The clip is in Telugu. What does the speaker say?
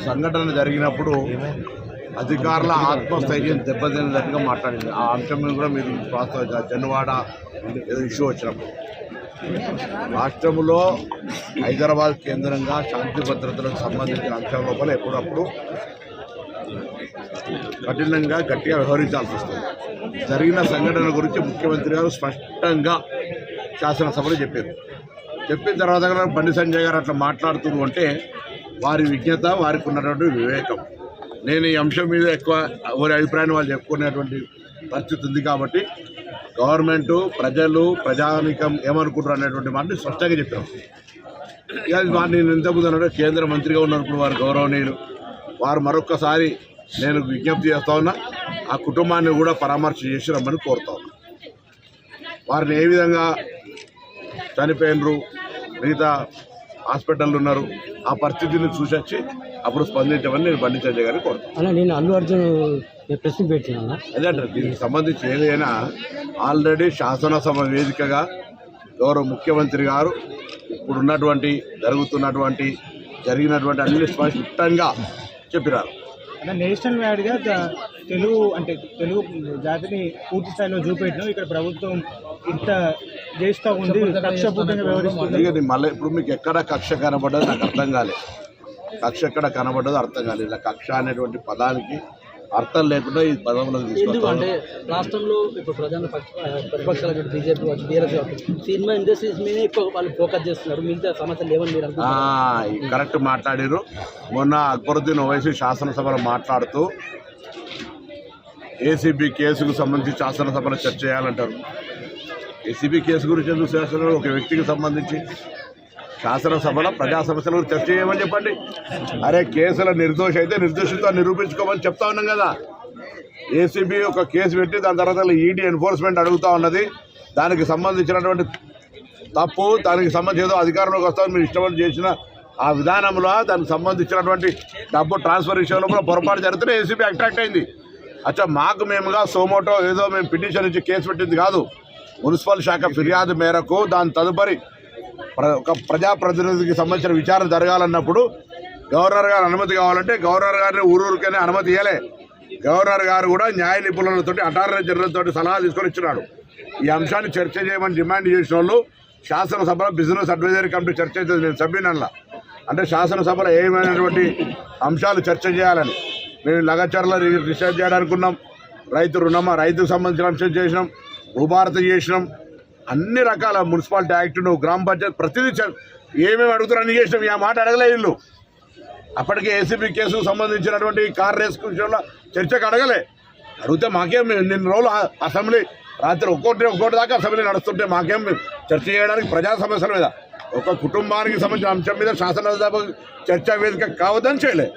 సంఘటన జరిగినప్పుడు అధికారుల ఆత్మస్థైర్యం దెబ్బతిన్నట్టుగా మాట్లాడింది. ఆ అంశం మీద కూడా మీరు జన్వాడ ఏదో ఇష్యూ వచ్చినప్పుడు రాష్ట్రంలో హైదరాబాద్ కేంద్రంగా శాంతి భద్రతలకు సంబంధించిన అంశం లోపల ఎప్పుడప్పుడు కఠినంగా గట్టిగా వ్యవహరించాల్సి వస్తుంది. జరిగిన సంఘటన గురించి ముఖ్యమంత్రి గారు స్పష్టంగా శాసనసభలో చెప్పిన తర్వాత కూడా బండి సంజయ్ గారు అట్లా మాట్లాడుతున్నారు అంటే వారి విజ్ఞత, వారికి ఉన్నటువంటి వివేకం. నేను ఈ అంశం మీద ఎక్కువ ఎవరి అభిప్రాయాన్ని వాళ్ళు చెప్పుకునేటువంటి పరిస్థితి ఉంది కాబట్టి గవర్నమెంటు, ప్రజలు, ప్రజానీకం ఏమనుకుంటారు అనేటువంటి మాటని స్పష్టంగా చెప్పాను. ఇక నేను ఇంతకుముందు అన్నాడు కేంద్ర మంత్రిగా ఉన్నప్పుడు వారు గౌరవనీయులు, వారు మరొక్కసారి నేను విజ్ఞప్తి చేస్తా ఉన్నా, ఆ కుటుంబాన్ని కూడా పరామర్శ చేసి రమ్మని కోరుతా ఉన్నా. వారిని ఏ విధంగా చనిపోయినరు, మిగతా హాస్పిటల్ ఉన్నారు, ఆ పరిస్థితిని చూసొచ్చి అప్పుడు స్పందించమని నేను బండి సంజయ్ గారిని కోరుతాను. నేను అల్లు అర్జున్ ప్రశ్న పెట్టినా అదే దీనికి సంబంధించి ఏదైనా ఆల్రెడీ శాసనసభ వేదికగా గౌరవ ముఖ్యమంత్రి గారు ఇప్పుడున్నటువంటి జరిగినటువంటి అన్ని స్పష్టంగా చెప్పినారు. నేషనల్ వైడ్గా తెలుగు జాతిని పూర్తి స్థాయిలో చూపెట్టడం ఇక్కడ ప్రభుత్వం ఇంత చేస్తూ ఉంది, కక్షపూర్తంగా వ్యవహరిస్తుంది. మళ్ళీ ఇప్పుడు మీకు ఎక్కడ కక్ష కనబడ్డది నాకు అర్థం కాలేదు. కక్ష ఎక్కడ కనబడ్డదో అర్థం కాలేదు. ఇలా కక్ష అనేటువంటి పదానికి అర్థం లేకుండా ఈ పదంలోకి తీసుకొస్తాం. అంటే రాష్ట్రంలో ఇప్పుడు ప్రధాన ప్రతిపక్షాలు బీజేపీ బీఆర్ఎస్ సినిమా ఇండస్ట్రీస్ మీద ఎక్కువ వాళ్ళు ఫోకస్ చేస్తున్నారు, మిగతా సమస్యలు ఏమని మీరు కరెక్ట్ మాట్లాడారు. మొన్న అక్బరుద్దీన్ ఓవైసీ శాసనసభలో మాట్లాడుతూ ఏసీబీ కేసుకు సంబంధించి శాసనసభలో చర్చ చేయాలంటారు. ఏసీబీ కేసు గురించి ఎందుకు శాసనసభలో ఒక వ్యక్తికి సంబంధించి శాసనసభలో ప్రజా సమస్యల గురించి చర్చ చేయమని చెప్పండి. అరే కేసుల నిర్దోషి అయితే నిర్దోషితో నిరూపించుకోమని చెప్తా ఉన్నాం కదా. ఏసీబీ ఒక కేసు పెట్టి దాని తర్వాత ఈడీ ఎన్ఫోర్స్మెంట్ అడుగుతూ ఉన్నది. దానికి సంబంధించినటువంటి తప్పు, దానికి సంబంధించి ఏదో అధికారంలోకి వస్తామని మీరు ఇష్టపడి చేసిన ఆ విధానంలో దానికి సంబంధించినటువంటి డబ్బు ట్రాన్స్ఫర్ విషయంలో కూడా పొరపాటు జరిగితే ఏసీబీ అట్రాక్ట్ అయింది. అచ్చా మాకు మేముగా సోమోటో ఏదో మేము పిటిషన్ ఇచ్చి కేసు పెట్టింది కాదు. మున్సిపల్ శాఖ ఫిర్యాదు మేరకు దాని తదుపరి ఒక ప్రజాప్రతినిధికి సంబంధించిన విచారణ జరగాలన్నప్పుడు గవర్నర్ గారు అనుమతి కావాలంటే గవర్నర్ గారిని ఊరూరికనే అనుమతి ఇవ్వలే. గవర్నర్ గారు కూడా న్యాయ నిపుణులతో, అటార్నీ జనరల్తో సలహా తీసుకొని ఇచ్చినాడు. ఈ అంశాన్ని చర్చ చేయమని డిమాండ్ చేసిన వాళ్ళు శాసనసభలో బిజినెస్ అడ్వైజరీ కమిటీ చర్చ చేసేది నేను సభ్యునల్లా. అంటే శాసనసభలో ఏమైనటువంటి అంశాలు చర్చ చేయాలని మేము లగచర్ల రీసెర్చ్ చేయడానుకున్నాం. రైతుకు సంబంధించిన అంశం చేసినాం, భూభారత చేసినాం, అన్ని రకాల మున్సిపాలిటీ యాక్ట్ను, గ్రామ పంచాయతీ ప్రతిదీ ఏమేమి అడుగుతారు అన్ని చేసినాం. ఈ మాట అడగలే వీళ్ళు. అప్పటికే ఏసీబీ కేసుకు సంబంధించినటువంటి కార్ రేస్ విషయంలో చర్చకు అడిగితే మాకేం నిన్న రోజులు అసెంబ్లీ రాత్రి ఒక్కోటి దాకా అసెంబ్లీ నడుస్తుంటే మాకేం చర్చ చేయడానికి ప్రజా సమస్యల మీద ఒక కుటుంబానికి సంబంధించిన అంశం మీద శాసనసభ చర్చా వేదిక కావద్దని చేయలే.